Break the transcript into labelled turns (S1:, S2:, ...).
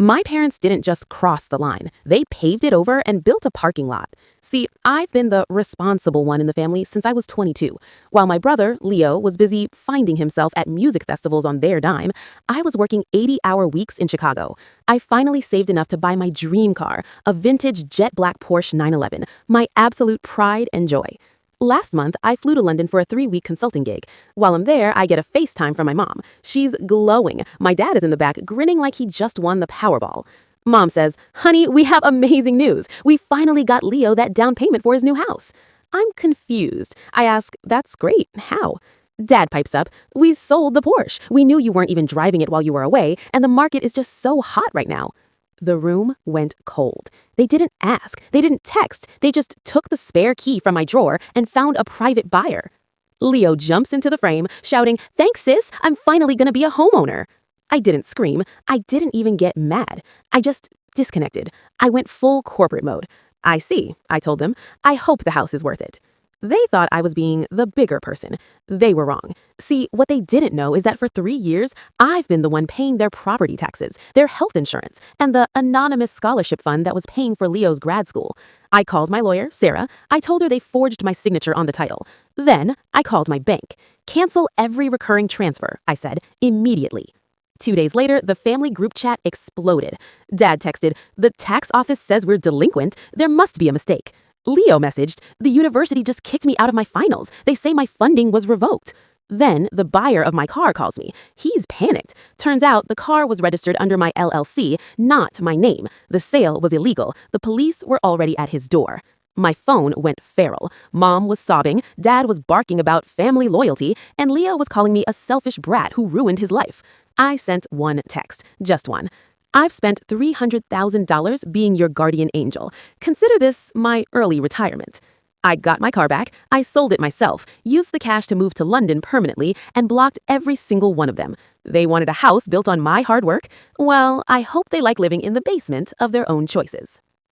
S1: My parents didn't just cross the line, they paved it over and built a parking lot. See, I've been the responsible one in the family since I was 22. While my brother, Leo, was busy finding himself at music festivals on their dime, I was working 80-hour weeks in Chicago. I finally saved enough to buy my dream car, a vintage jet black Porsche 911, my absolute pride and joy. Last month, I flew to London for a 3-week consulting gig. While I'm there, I get a FaceTime from my mom. She's glowing. My dad is in the back, grinning like he just won the Powerball. Mom says, "Honey, we have amazing news. We finally got Leo that down payment for his new house." I'm confused. I ask, "That's great. How?" Dad pipes up, "We sold the Porsche. We knew you weren't even driving it while you were away, and the market is just so hot right now." The room went cold. They didn't ask. They didn't text. They just took the spare key from my drawer and found a private buyer. Leo jumps into the frame, shouting, "Thanks, sis. I'm finally gonna be a homeowner." I didn't scream. I didn't even get mad. I just disconnected. I went full corporate mode. "I see," I told them. "I hope the house is worth it." They thought I was being the bigger person. They were wrong. See, what they didn't know is that for 3 years, I've been the one paying their property taxes, their health insurance, and the anonymous scholarship fund that was paying for Leo's grad school. I called my lawyer, Sarah. I told her they forged my signature on the title. Then I called my bank. "Cancel every recurring transfer," I said, immediately. 2 days later, the family group chat exploded. Dad texted, "The tax office says we're delinquent. There must be a mistake." Leo messaged, "The university just kicked me out of my finals. They say my funding was revoked." Then the buyer of my car calls me. He's panicked. Turns out the car was registered under my LLC, not my name. The sale was illegal. The police were already at his door. My phone went feral. Mom was sobbing, Dad was barking about family loyalty, and Leo was calling me a selfish brat who ruined his life. I sent one text, just one. "I've spent $300,000 being your guardian angel. Consider this my early retirement." I got my car back, I sold it myself, used the cash to move to London permanently, and blocked every single one of them. They wanted a house built on my hard work. Well, I hope they like living in the basement of their own choices.